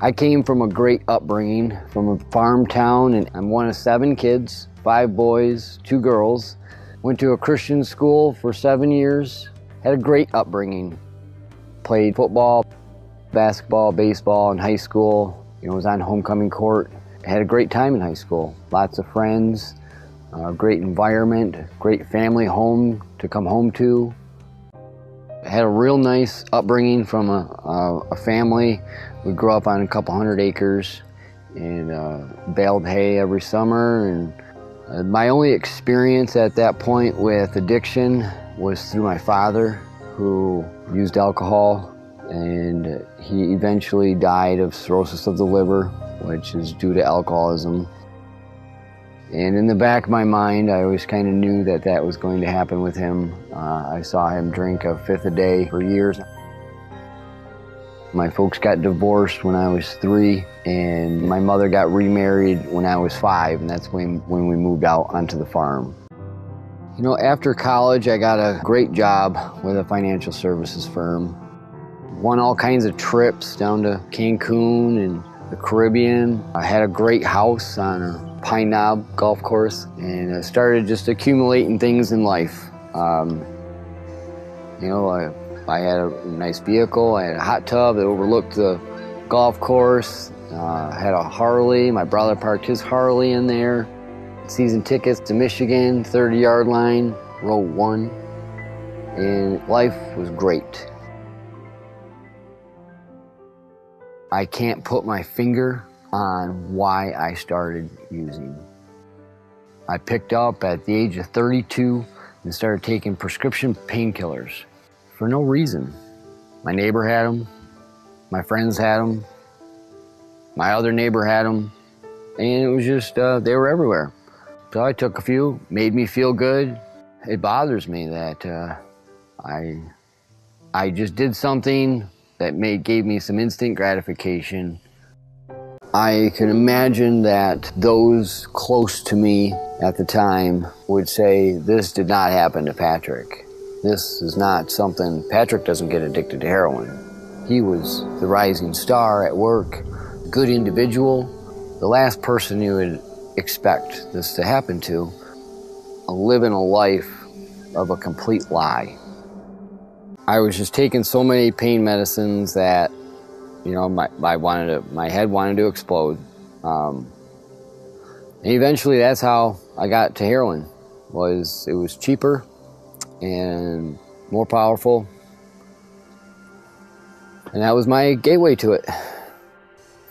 I came from a great upbringing, from a farm town, and I'm one of 7 kids, 5 boys, 2 girls. Went to a Christian school for 7 years, had a great upbringing. Played football, basketball, baseball in high school. Was on homecoming court. Had a great time in high school. Lots of friends, great environment, great family home to come home to. Had a real nice upbringing from a family. We grew up on a couple hundred acres and baled hay every summer. And my only experience at that point with addiction was through my father, who used alcohol, and he eventually died of cirrhosis of the liver, which is due to alcoholism. And in the back of my mind, I always kind of knew that that was going to happen with him. I saw him drink a fifth a day for years. My folks got divorced when I was 3, and my mother got remarried when I was 5, and that's when we moved out onto the farm. After college, I got a great job with a financial services firm. Won all kinds of trips down to Cancun and the Caribbean. I had a great house on a Pine Knob golf course, and I started just accumulating things in life. I had a nice vehicle. I had a hot tub that overlooked the golf course. I had a Harley. My brother parked his Harley in there. Season tickets to Michigan, 30-yard line, row 1. And life was great. I can't put my finger on why I started using. I picked up at the age of 32 and started taking prescription painkillers for no reason. My neighbor had them, my friends had them, my other neighbor had them, and it was just, they were everywhere. So I took a few, made me feel good. It bothers me that I just did something that gave me some instant gratification. I can imagine that those close to me at the time would say, this did not happen to Patrick. This is not something, Patrick doesn't get addicted to heroin. He was the rising star at work, good individual, the last person you would expect this to happen to, living a life of a complete lie. I was just taking so many pain medicines that, my head wanted to explode. And eventually that's how I got to heroin. It was cheaper and more powerful. And that was my gateway to it.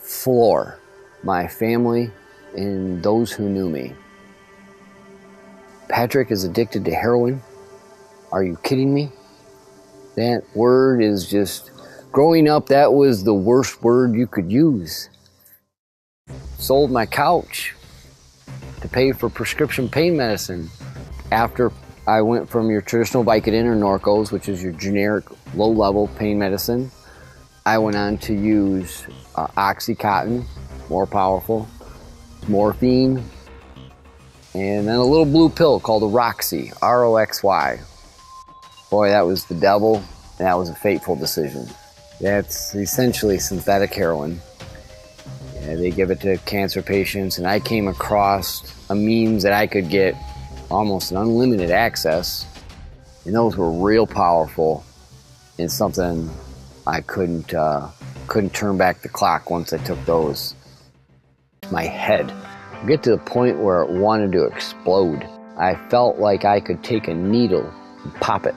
For my family and those who knew me. Patrick is addicted to heroin? Are you kidding me? That word is just, growing up, that was the worst word you could use. Sold my couch to pay for prescription pain medicine. After I went from your traditional Vicodin or Norcos, which is your generic low-level pain medicine, I went on to use Oxycontin, more powerful, morphine, and then a little blue pill called a Roxy, R-O-X-Y. Boy, that was the devil, and that was a fateful decision. That's essentially synthetic heroin. They give it to cancer patients, and I came across a means that I could get almost an unlimited access, and those were real powerful, and something I couldn't turn back the clock once I took those. My head would get to the point where it wanted to explode. I felt like I could take a needle and pop it.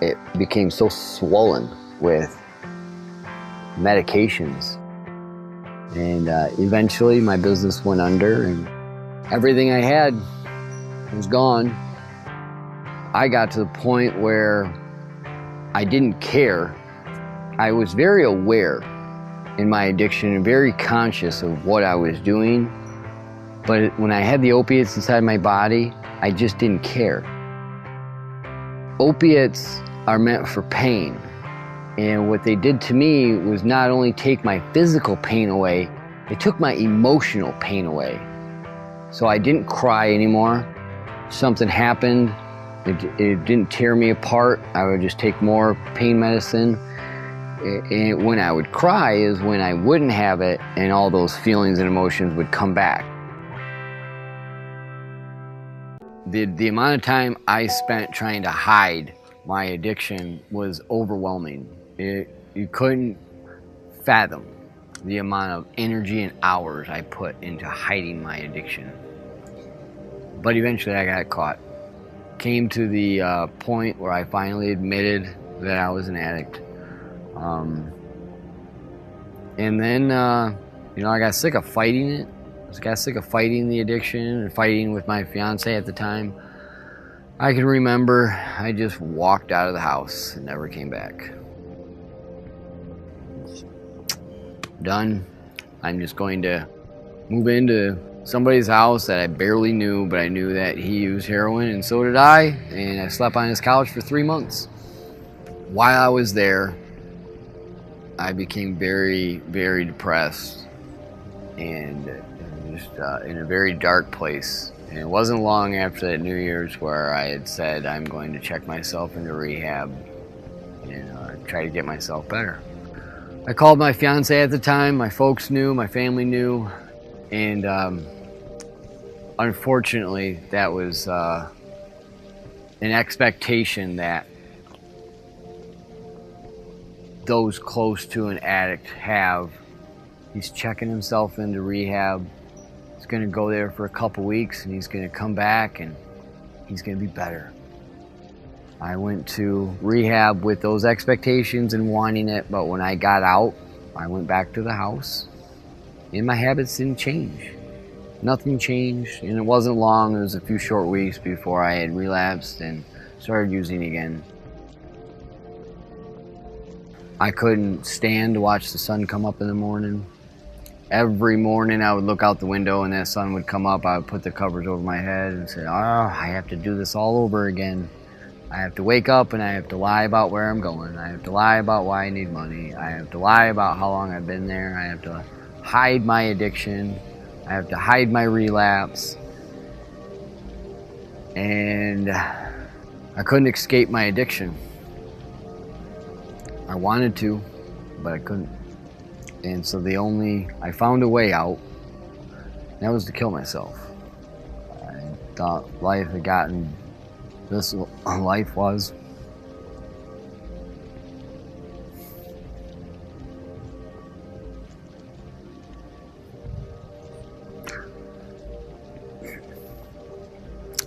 It became so swollen with medications. And eventually my business went under and everything I had was gone. I got to the point where I didn't care. I was very aware in my addiction and very conscious of what I was doing. But when I had the opiates inside my body, I just didn't care. Opiates are meant for pain. And what they did to me was not only take my physical pain away, it took my emotional pain away. So I didn't cry anymore. Something happened, it didn't tear me apart. I would just take more pain medicine. And when I would cry is when I wouldn't have it and all those feelings and emotions would come back. The amount of time I spent trying to hide my addiction was overwhelming. You couldn't fathom the amount of energy and hours I put into hiding my addiction. But eventually I got caught. Came to the point where I finally admitted that I was an addict. And then, I got sick of fighting it. I got sick of fighting the addiction and fighting with my fiance at the time. I can remember I just walked out of the house and never came back. Done. I'm just going to move into somebody's house that I barely knew, but I knew that he used heroin and so did I, and I slept on his couch for 3 months. While I was there, I became very, very depressed and just in a very dark place. And it wasn't long after that New Year's where I had said I'm going to check myself into rehab and try to get myself better. I called my fiance at the time. My folks knew, my family knew, and unfortunately that was an expectation that those close to an addict have. He's checking himself into rehab. He's going to go there for a couple weeks and he's going to come back and he's going to be better. I went to rehab with those expectations and wanting it, but when I got out, I went back to the house and my habits didn't change. Nothing changed, and it wasn't long. It was a few short weeks before I had relapsed and started using again. I couldn't stand to watch the sun come up in the morning. Every morning I would look out the window and that sun would come up. I would put the covers over my head and say, I have to do this all over again. I have to wake up and I have to lie about where I'm going. I have to lie about why I need money. I have to lie about how long I've been there. I have to hide my addiction. I have to hide my relapse. And I couldn't escape my addiction. I wanted to, but I couldn't. And so I found a way out. And that was to kill myself. I thought life had gotten, this life was.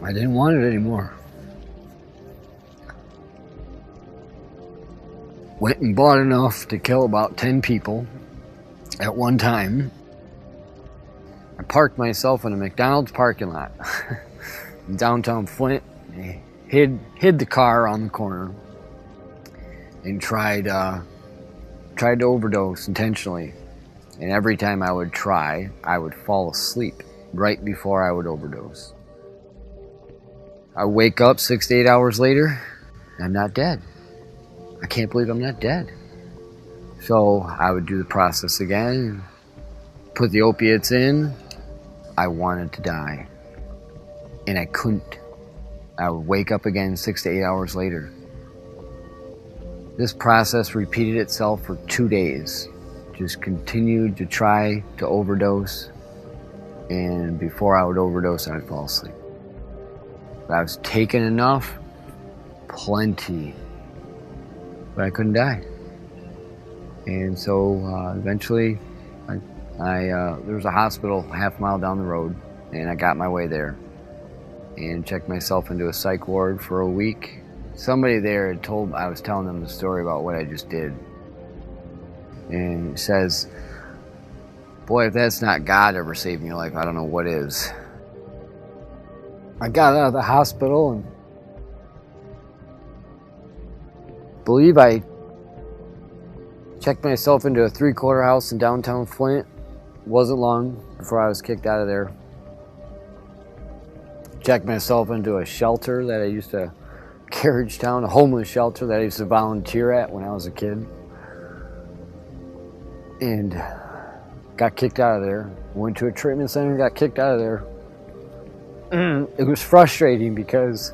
I didn't want it anymore. Went and bought enough to kill about 10 people at one time. I parked myself in a McDonald's parking lot in downtown Flint. I hid the car on the corner and tried to overdose intentionally. And every time I would try, I would fall asleep right before I would overdose. I wake up 6 to 8 hours later, and I'm not dead. I can't believe I'm not dead. So I would do the process again, put the opiates in. I wanted to die, and I couldn't. I would wake up again 6 to 8 hours later. This process repeated itself for 2 days. Just continued to try to overdose, and before I would overdose, I would fall asleep. But I was taking enough, plenty, but I couldn't die. And so eventually, there was a hospital half a mile down the road, and I got my way there and checked myself into a psych ward for a week. Somebody there had I was telling them the story about what I just did. And it says, boy, if that's not God ever saving your life, I don't know what is. I got out of the hospital and believe I checked myself into a 3-quarter house in downtown Flint. Wasn't long before I was kicked out of there. Checked myself into a shelter that I used to, Carriage Town, a homeless shelter that I used to volunteer at when I was a kid. And got kicked out of there. Went to a treatment center and got kicked out of there. It was frustrating because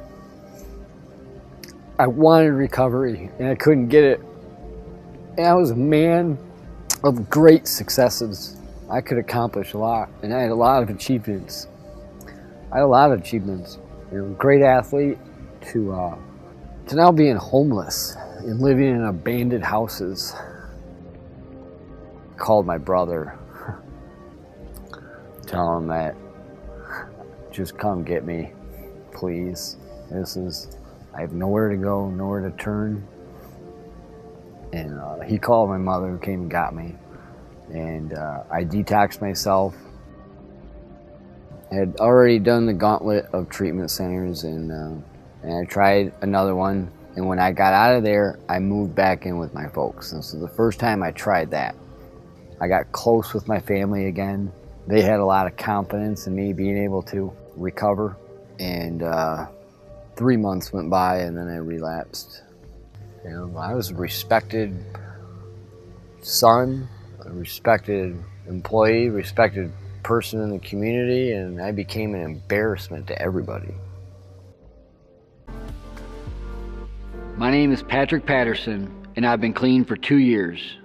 I wanted recovery and I couldn't get it. And I was a man of great successes. I could accomplish a lot, and I had a lot of achievements. Great athlete to now being homeless and living in abandoned houses. Called my brother, tell him that just come get me, please. I have nowhere to go, nowhere to turn. And he called my mother, who came and got me. And I detoxed myself. I had already done the gauntlet of treatment centers, and I tried another one. And when I got out of there, I moved back in with my folks. And so the first time I tried that, I got close with my family again. They had a lot of confidence in me being able to recover. And 3 months went by, and then I relapsed. I was a respected son, a respected employee, respected person in the community, and I became an embarrassment to everybody. My name is Patrick Patterson, and I've been clean for 2 years.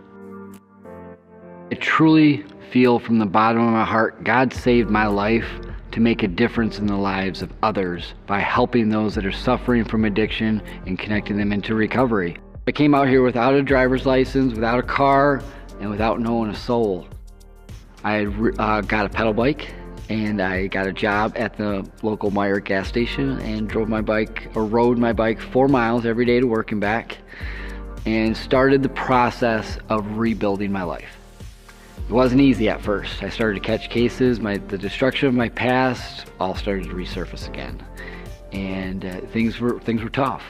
I truly feel from the bottom of my heart God saved my life to make a difference in the lives of others by helping those that are suffering from addiction and connecting them into recovery. I came out here without a driver's license, without a car, and without knowing a soul. I got a pedal bike, and I got a job at the local Meijer gas station and rode my bike 4 miles every day to work and back, and started the process of rebuilding my life. It wasn't easy at first. I started to catch cases. The destruction of my past all started to resurface again, and things were tough.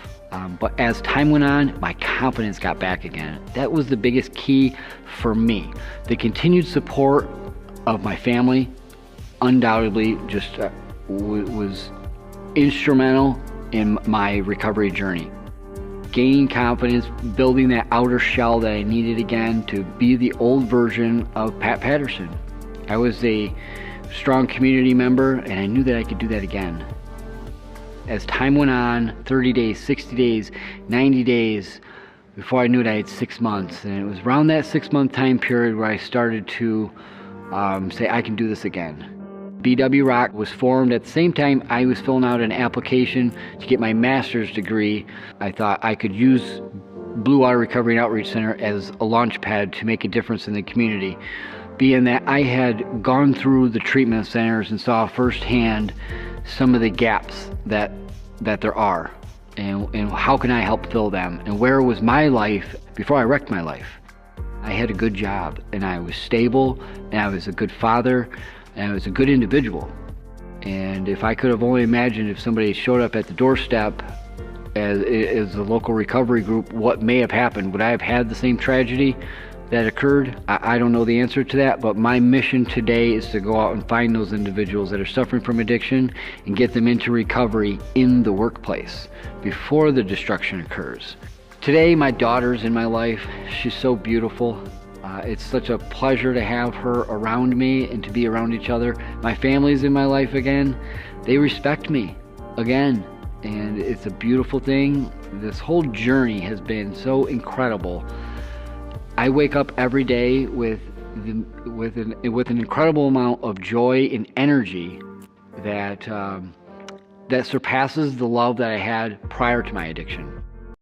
But as time went on, my confidence got back again. That was the biggest key for me. The continued support of my family undoubtedly just was instrumental in my recovery journey. Gaining confidence, building that outer shell that I needed again to be the old version of Pat Patterson. I was a strong community member, and I knew that I could do that again. As time went on, 30 days, 60 days, 90 days, before I knew it, I had 6 months. And it was around that 6-month time period where I started to say, I can do this again. BW Rock was formed at the same time I was filling out an application to get my master's degree. I thought I could use Blue Water Recovery and Outreach Center as a launch pad to make a difference in the community. Being that I had gone through the treatment centers and saw firsthand some of the gaps that there are, and how can I help fill them, and where was my life before I wrecked my life. I had a good job, and I was stable, and I was a good father, and I was a good individual. And if I could have only imagined if somebody showed up at the doorstep as a local recovery group, what may have happened. Would I have had the same tragedy that occurred? I don't know the answer to that, but my mission today is to go out and find those individuals that are suffering from addiction and get them into recovery in the workplace before the destruction occurs. Today, my daughter's in my life. She's so beautiful. It's such a pleasure to have her around me and to be around each other. My family's in my life again. They respect me again, and it's a beautiful thing. This whole journey has been so incredible. I wake up every day with an incredible amount of joy and energy that surpasses the love that I had prior to my addiction.